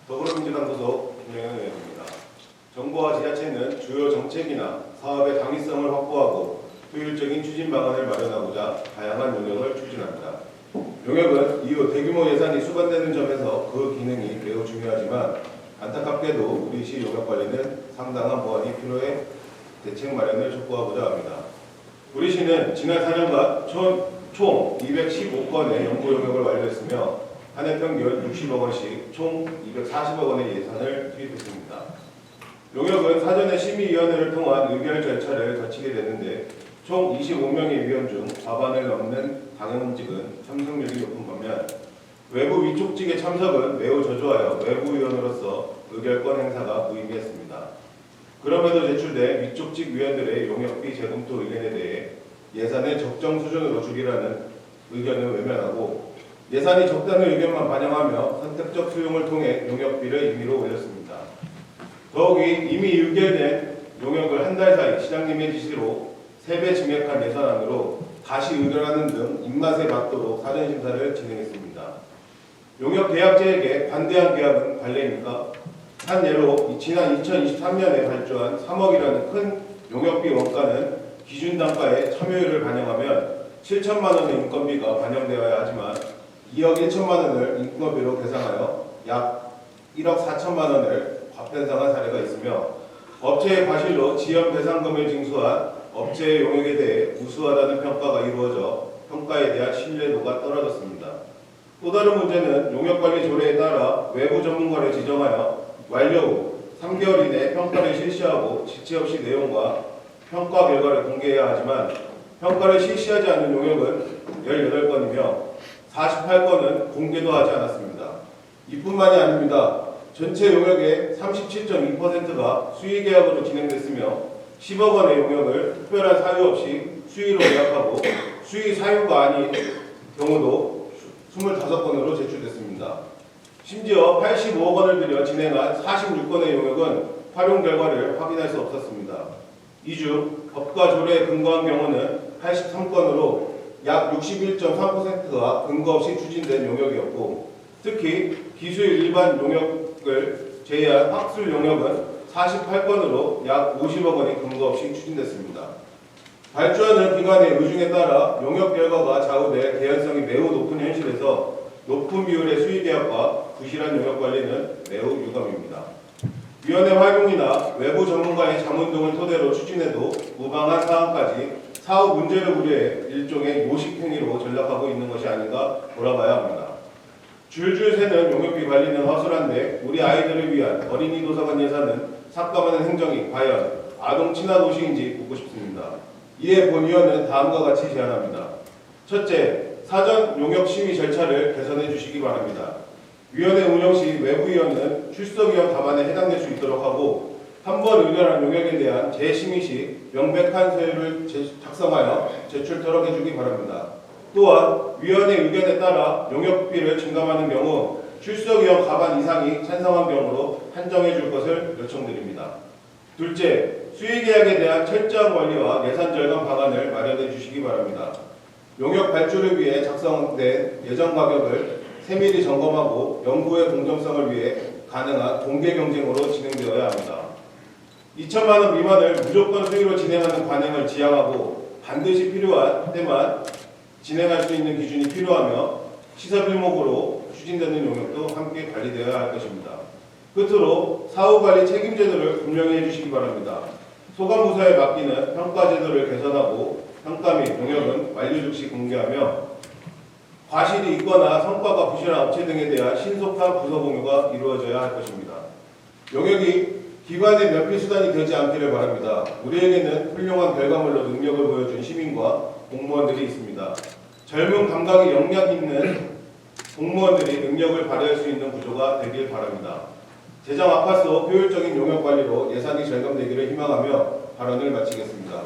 더불어민주당 소속 김영현 의원입니다. 정부와 지자체는 주요 정책이나 사업의 당위성을 확보하고 효율적인 추진 방안을 마련하고자 다양한 용역을 추진합니다. 용역은 이후 대규모 예산이 수반되는 점에서 그 기능이 매우 중요하지만 안타깝게도 우리 시 용역관리는 상당한 보완이 필요해 대책 마련을 촉구하고자 합니다. 우리 시는 지난 4년간 총 215건의 연구 용역을 완료했으며 한 해 평균 60억 원씩 총 240억 원의 예산을 투입했습니다. 용역은 사전에 심의위원회를 통한 의결 절차를 거치게 되는데 총 25명의 위원 중 과반을 넘는 당원직은 참석률이 높은 반면 외부 위촉직의 참석은 매우 저조하여 외부위원으로서 의결권 행사가 무의미했습니다. 그럼에도 제출된 위촉직 위원들의 용역비 재검토 의견에 대해 예산을 적정 수준으로 줄이라는 의견은 외면하고 예산이 적다는 의견만 반영하며 선택적 수용을 통해 용역비를 임의로 올렸습니다. 더욱이 이미 의결된 용역을 한 달 사이 시장님의 지시로 3배 증액한 예산안으로 다시 의결하는 등 입맛에 맞도록 사전심사를 진행했습니다. 용역 계약자에게 반대한 계약은 관례입니까? 한 예로 지난 2023년에 발주한 3억이라는 큰 용역비 원가는 기준 단가의 참여율을 반영하면 7천만 원의 인건비가 반영되어야 하지만 2억 1천만 원을 인건비로 계상하여 약 1억 4천만 원을 과편상한 사례가 있으며 업체의 과실로 지연 배상금을 징수한 업체의 용역에 대해 우수하다는 평가가 이루어져 평가에 대한 신뢰도가 떨어졌습니다. 또 다른 문제는 용역관리 조례에 따라 외부 전문가를 지정하여 완료 후 3개월 이내 평가를 실시하고 지체 없이 내용과 평가 결과를 공개해야 하지만 평가를 실시하지 않은 용역은 18건이며 48건은 공개도 하지 않았습니다. 이뿐만이 아닙니다. 전체 용역의 37.2%가 수의계약으로 진행됐으며 10억 원의 용역을 특별한 사유 없이 수의로 예약하고 수의 사유가 아닌 경우도 25건으로 제출됐습니다. 심지어 85억 원을 들여 진행한 46건의 용역은 활용 결과를 확인할 수 없었습니다. 이 중 법과 조례에 근거한 경우는 83건으로 약 61.3%가 근거 없이 추진된 용역이었고 특히 기술 일반 용역을 제외한 학술 용역은 48건으로 약 50억 원이 근거 없이 추진됐습니다. 발주하는 기관의 의중에 따라 용역 결과가 좌우돼 개연성이 매우 높은 현실에서 높은 비율의 수의계약과 부실한 용역 관리는 매우 유감입니다. 위원회 활용이나 외부 전문가의 자문 등을 토대로 추진해도 무방한 사안까지 사후 문제를 우려해 일종의 요식행위로 전락하고 있는 것이 아닌가 돌아봐야 합니다. 줄줄 새는 용역비 관리는 허술한데 우리 아이들을 위한 어린이 도서관 예산은 삭감하는 행정이 과연 아동 친화 도시인지 묻고 싶습니다. 이에 본위원은 다음과 같이 제안합니다. 첫째, 사전 용역 심의 절차를 개선해 주시기 바랍니다. 위원회 운영 시 외부위원은 출석위원 답안에 해당될 수 있도록 하고 한 번 의결한 용역에 대한 재심의 시 명백한 서류를 작성하여 제출토록 해주기 바랍니다. 또한 위원회 의견에 따라 용역비를 증감하는 경우 출석위원 과반 이상이 찬성한 경우로 한정해 줄 것을 요청드립니다. 둘째, 수의계약에 대한 철저한 관리와 예산 절감 방안을 마련해 주시기 바랍니다. 용역 발주를 위해 작성된 예정 가격을 세밀히 점검하고 연구의 공정성을 위해 가능한 공개 경쟁으로 진행되어야 합니다. 2천만 원 미만을 무조건 수의로 진행하는 관행을 지향하고 반드시 필요한 때만 진행할 수 있는 기준이 필요하며 시설일목으로 추진되는 용역도 함께 관리되어야 할 것입니다. 끝으로 사후관리 책임제도를 분명히 해주시기 바랍니다. 소관부서에 맡기는 평가제도를 개선하고 평가 및 용역은 완료 즉시 공개하며 과실이 있거나 성과가 부실한 업체 등에 대한 신속한 부서 공유가 이루어져야 할 것입니다. 용역이 기관의 면피 수단이 되지 않기를 바랍니다. 우리에게는 훌륭한 결과물로 능력을 보여준 시민과 공무원들이 있습니다. 젊은 감각이 역량 있는 공무원들이 능력을 발휘할 수 있는 구조가 되길 바랍니다. 재정 악화 속 효율적인 용역 관리로 예산이 절감되기를 희망하며 발언을 마치겠습니다.